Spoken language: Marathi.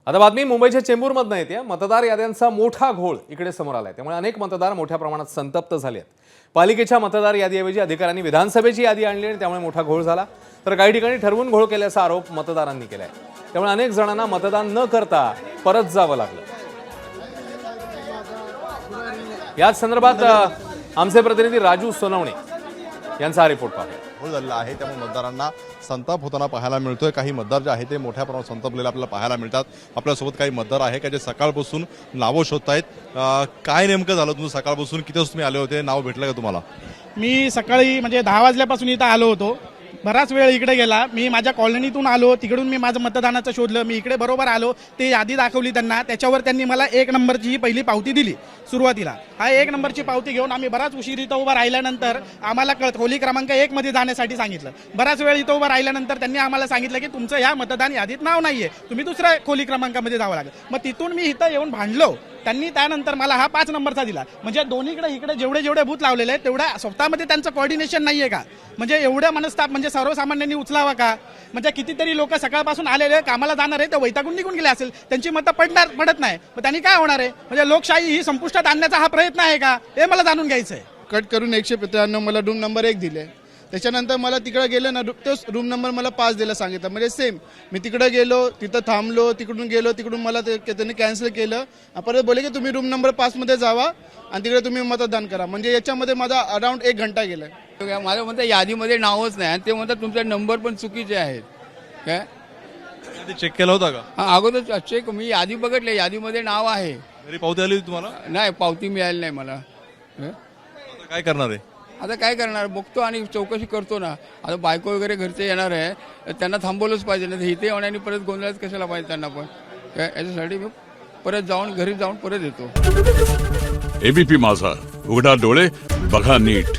आता बातमी मुंबईच्या चेंबूरमधनं येते। मतदार याद्यांचा मोठा घोळ इकडे समोर आलाय, त्यामुळे अनेक मतदार मोठ्या प्रमाणात संतप्त झाले आहेत। पालिकेच्या मतदार यादीऐवजी अधिकाऱ्यांनी विधानसभेची यादी आणली आणि त्यामुळे मोठा घोळ झाला, तर काही ठिकाणी ठरवून घोळ केल्याचा आरोप मतदारांनी केलाय। त्यामुळे अनेक जणांना मतदान न करता परत जावं लागलं। याच संदर्भात आमचे प्रतिनिधी राजू सोनवणे यांचा रिपोर्ट पाहूया। घोळ झालेला आहे, त्यामुळे मतदारांना संताप होताना पाहायला मिळतोय। काही मतदार जे आहेत ते मोठ्या प्रमाणात संतापलेले आपल्याला पाहायला मिळतात। आपल्यासोबत काही मतदार आहे का जे सकाळपासून नावं शोधतायत। काय नेमकं झालं तुमचं सकाळपासून? किती वाजता तुम्ही आले होते? नाव भेटलं का तुम्हाला? मी सकाळी म्हणजे 10 वाजल्यापासून इथं आलो होतो। बराच वेळ इकडे गेला। मी माझ्या कॉलनीतून आलो, तिकडून मी माझं मतदानाचं शोधलं। मी इकडे बरोबर आलो, ते यादी दाखवली त्यांना, त्याच्यावर त्यांनी मला 1 नंबरची पहिली पावती दिली सुरुवातीला। हा 1 नंबरची पावती घेऊन आम्ही बराच उशीर इथं उभं राहिल्यानंतर आम्हाला खोली क्रमांक 1 मध्ये जाण्यासाठी सांगितलं। बराच वेळ इथं उभं राहिल्यानंतर त्यांनी आम्हाला सांगितलं की तुमचं या मतदान यादीत नाव नाहीये, तुम्ही दुसऱ्या खोली क्रमांकामध्ये जावं लागेल। मग तिथून मी इथं येऊन भांडलो। त्यांनी त्यानंतर मला हा 5 नंबरचा दिला। म्हणजे दोन्हीकडे इकडे जेवढे बूथ लावलेले आहेत तेवढ्या स्वतःमध्ये त्यांचं कोऑर्डिनेशन नाहीये का? म्हणजे एवढ्या मनस्ताप म्हणजे सर्वसामान्यांनी उचलावा का? म्हणजे कितीतरी लोक सकाळपासून आलेले कामाला जाणार आहे, ते वैतागून निघून गेले असेल, त्यांची मतं पडत नाही, मग त्यांनी काय होणार आहे? म्हणजे लोकशाही ही संपुष्टात आणण्याचा हा प्रयत्न आहे का? हे मला जाणून घ्यायचं आहे। कट करून 193 मला रूम नंबर 1 दिले। त्याच्यानंतर मला तिकडे गेलो ना, तोच रूम नंबर मला 5 द्यायला सांगितलं। म्हणजे सेम मी तिकडे गेलो, तिथं थांबलो, तिकडून गेलो, तिकडून मला त्यांनी कॅन्सल केलं। परत बोले की तुम्ही रूम नंबर 5 मध्ये जावा आणि तिकडे तुम्ही मतदान करा। म्हणजे याच्यामध्ये माझा अराउंड 1 घंटा गेला। माझं म्हणतं यादीमध्ये नावच नाही आणि ते म्हणतात तुमचे नंबर पण चुकीचे आहेत। काय चेक केलं होतं का? हा, अगोदर चेक मी यादी बघितली, यादीमध्ये नाव आहे। घरी पावती आली होती तुम्हाला? नाही, पावती मिळाली नाही मला। आता काय करणार आहे? आता काय करणार, बघतो आणि चौकशी करतो ना। आता बायको वगैरे घरचे येणार आहे, त्यांना थांबवलंच पाहिजे ना। इथे येऊन परत गोंधळात कशाला पाहिजे त्यांना पण? काय याच्यासाठी मी परत जाऊन घरी जाऊन परत येतो। एबीपी माझा, उघडा डोळे बघा नीट।